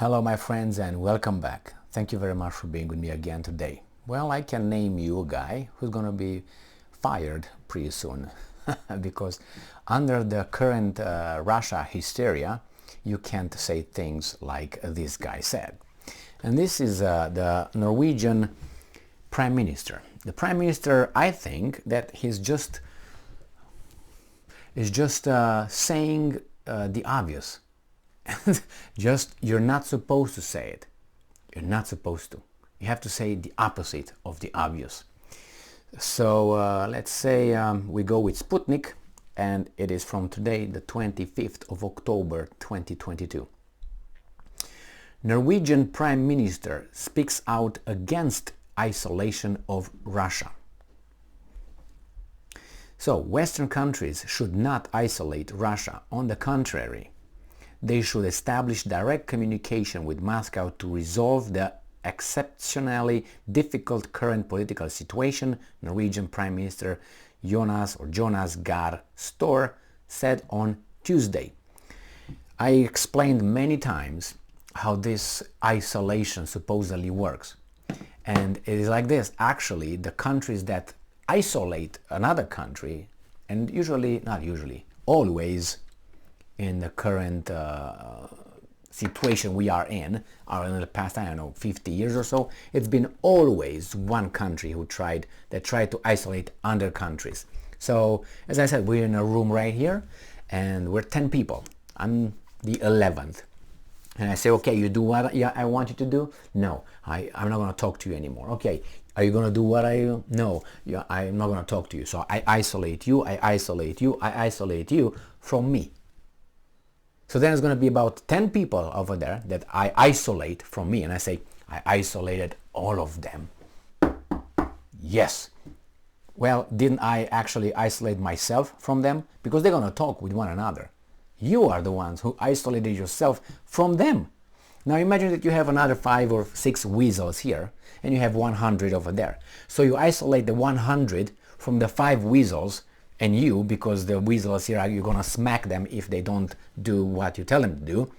Hello my friends and welcome back. Thank you very much for being with me again today. Well, I can name you a guy who's gonna be fired pretty soon because under the current Russia hysteria you can't say things like this guy said. And this is the Norwegian Prime Minister. The Prime Minister, I think that he's just saying the obvious. Just, you're not supposed to say it. You're not supposed to. You have to say the opposite of the obvious. So let's say we go with Sputnik, and it is from today, the 25th of October 2022. Norwegian Prime Minister speaks out against isolation of Russia. So Western countries should not isolate Russia. On the contrary, they should establish direct communication with Moscow to resolve the exceptionally difficult current political situation, Norwegian Prime Minister Jonas Gahr Støre said on Tuesday. I explained many times how this isolation supposedly works. And it is like this. Actually, the countries that isolate another country, and always in the current situation we are in the past, 50 years or so, it's been always one country that tried to isolate other countries. So, as I said, we're in a room right here, and we're 10 people. I'm the 11th. And I say, okay, you do what I want you to do? No, I'm not going to talk to you anymore. Okay, are you going to do what No, I'm not going to talk to you. So I isolate you from me. So then it's going to be about 10 people over there that I isolate from me. And I say, I isolated all of them. Yes. Well, didn't I actually isolate myself from them? Because they're going to talk with one another. You are the ones who isolated yourself from them. Now imagine that you have another 5 or 6 weasels here, and you have 100 over there. So you isolate the 100 from the 5 weasels, and you, because the weasels here, you're gonna smack them if they don't do what you tell them to do.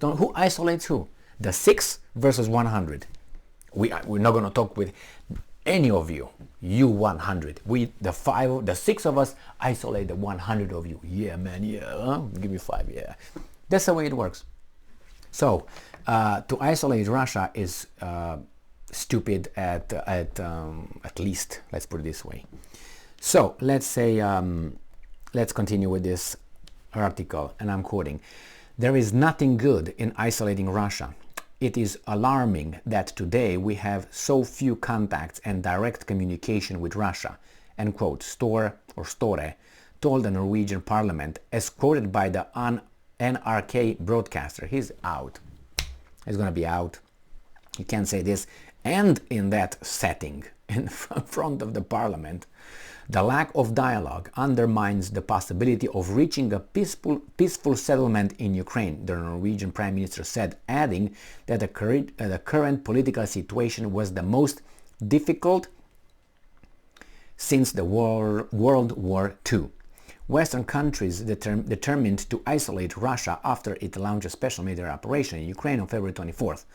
Who isolates who? The 6 versus 100. We're not gonna talk with any of you. You 100. The 6 of us isolate the 100 of you. Yeah, man. Yeah. Huh? Give me 5. Yeah. That's the way it works. So to isolate Russia is stupid at least. Let's put it this way. So let's say, let's continue with this article, and I'm quoting, "There is nothing good in isolating Russia. It is alarming that today we have so few contacts and direct communication with Russia," end quote. Støre told the Norwegian parliament, as quoted by the NRK broadcaster. He's out. He's going to be out. You can't say this. And in that setting, in front of the parliament, "The lack of dialogue undermines the possibility of reaching a peaceful settlement in Ukraine," the Norwegian Prime Minister said, adding that the current political situation was the most difficult since the World War II. Western countries determined to isolate Russia after it launched a special military operation in Ukraine on February 24th.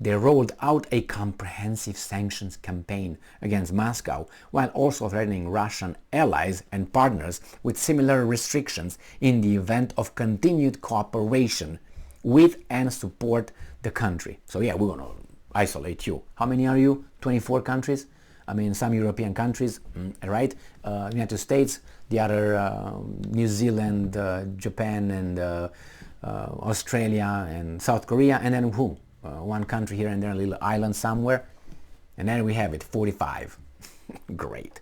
They rolled out a comprehensive sanctions campaign against Moscow, while also threatening Russian allies and partners with similar restrictions in the event of continued cooperation with and support the country. So yeah, we're going to isolate you. How many are you? 24 countries? I mean, some European countries, right? United States, the other New Zealand, Japan, and Australia, and South Korea, and then who? One country here and there, a little island somewhere. And then we have it, 45. Great.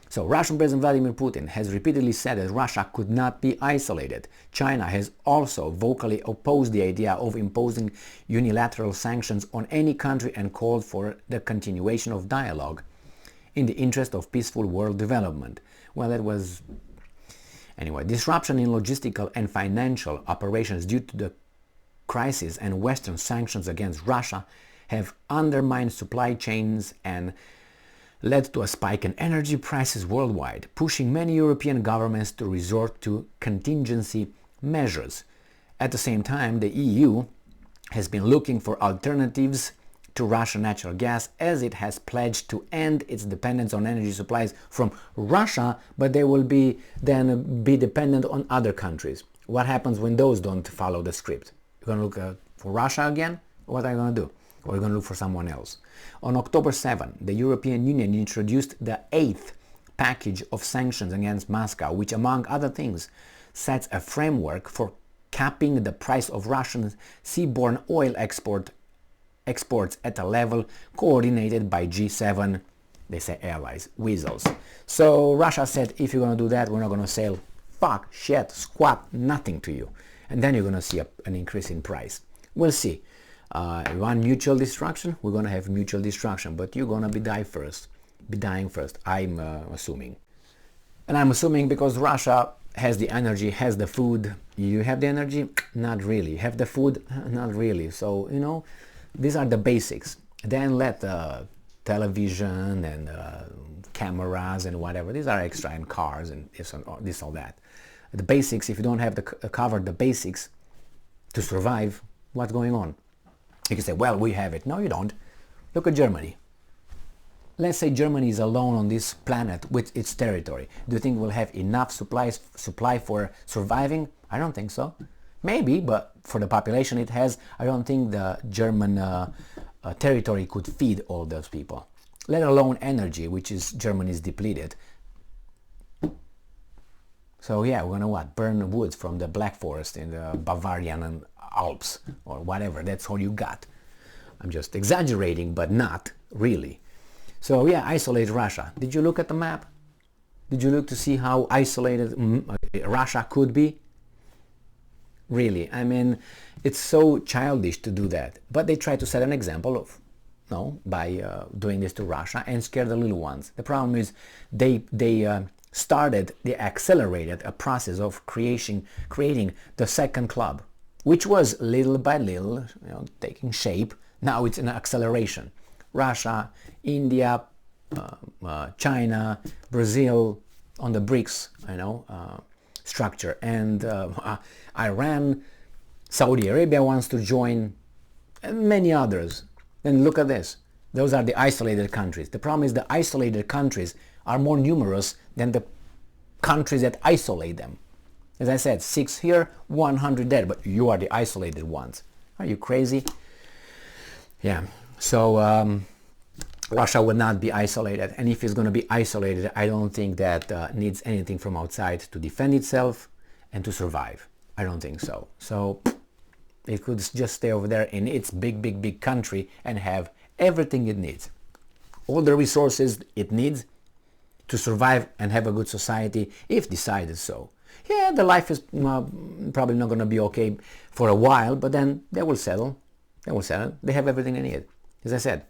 So Russian President Vladimir Putin has repeatedly said that Russia could not be isolated. China has also vocally opposed the idea of imposing unilateral sanctions on any country and called for the continuation of dialogue in the interest of peaceful world development. Well, that was... Anyway, disruption in logistical and financial operations due to the crisis and Western sanctions against Russia have undermined supply chains and led to a spike in energy prices worldwide, pushing many European governments to resort to contingency measures. At the same time, the EU has been looking for alternatives to Russian natural gas, as it has pledged to end its dependence on energy supplies from Russia, but they will then be dependent on other countries. What happens when those don't follow the script? You're going to look for Russia again? What are you going to do? Or are you going to look for someone else? On October 7, the European Union introduced the 8th package of sanctions against Moscow, which, among other things, sets a framework for capping the price of Russian seaborne oil exports at a level coordinated by G7, they say allies, weasels. So Russia said, if you're going to do that, we're not going to sell fuck, shit, squat, nothing to you. And then you're going to see an increase in price. We'll see. You want mutual destruction? We're going to have mutual destruction, but you're going to be dying first, I'm assuming. And I'm assuming because Russia has the energy, has the food. You have the energy? Not really. Have the food? Not really. So, you know, these are the basics. Then let television and cameras and whatever, these are extra, and cars and this all that. The basics, if you don't have covered the basics to survive, what's going on? You can say, well, we have it. No, you don't. Look at Germany. Let's say Germany is alone on this planet with its territory. Do you think we'll have enough supply for surviving? I don't think so. Maybe, but for the population it has, I don't think the German territory could feed all those people. Let alone energy, which is Germany's depleted. So yeah, we're gonna what? Burn woods from the Black Forest in the Bavarian Alps or whatever. That's all you got. I'm just exaggerating, but not really. So yeah, isolate Russia. Did you look at the map? Did you look to see how isolated Russia could be? Really, I mean, it's so childish to do that. But they try to set an example of, by doing this to Russia and scare the little ones. The problem is they accelerated a process of creating the second club, which was little by little, taking shape. Now it's an acceleration. Russia, India, China, Brazil on the BRICS, structure, and Iran, Saudi Arabia wants to join, and many others. And look at this. Those are the isolated countries. The problem is the isolated countries are more numerous than the countries that isolate them. As I said, 6 here, 100 there, but you are the isolated ones. Are you crazy? Yeah. So Russia will not be isolated, and if it's going to be isolated, I don't think that needs anything from outside to defend itself and to survive. I don't think so. So it could just stay over there in its big country and have everything it needs. All the resources it needs to survive and have a good society, if decided so. Yeah, the life is probably not going to be okay for a while, but then they will settle. They will settle. They have everything they need. As I said,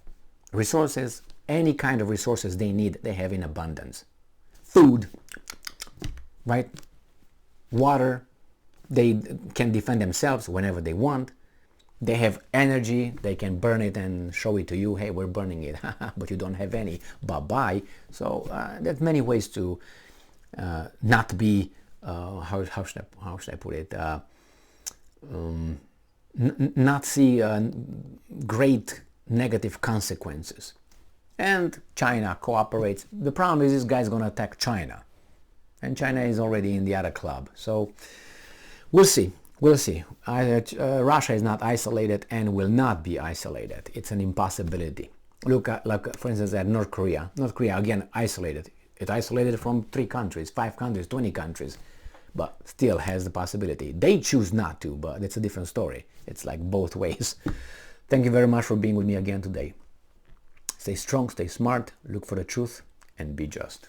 resources, any kind of resources they need, they have in abundance. Food, right? Water, they can defend themselves whenever they want. They have energy, they can burn it and show it to you, hey, we're burning it, but you don't have any, bye-bye. So there's many ways to not be, how should I put it, not see great negative consequences. And China cooperates. The problem is this guy's going to attack China. And China is already in the other club. So we'll see. We'll see. Russia is not isolated and will not be isolated. It's an impossibility. Look at, like, for instance, at North Korea. North Korea, again, isolated. It isolated from 3 countries, 5 countries, 20 countries, but still has the possibility. They choose not to, but it's a different story. It's like both ways. Thank you very much for being with me again today. Stay strong, stay smart, look for the truth, and be just.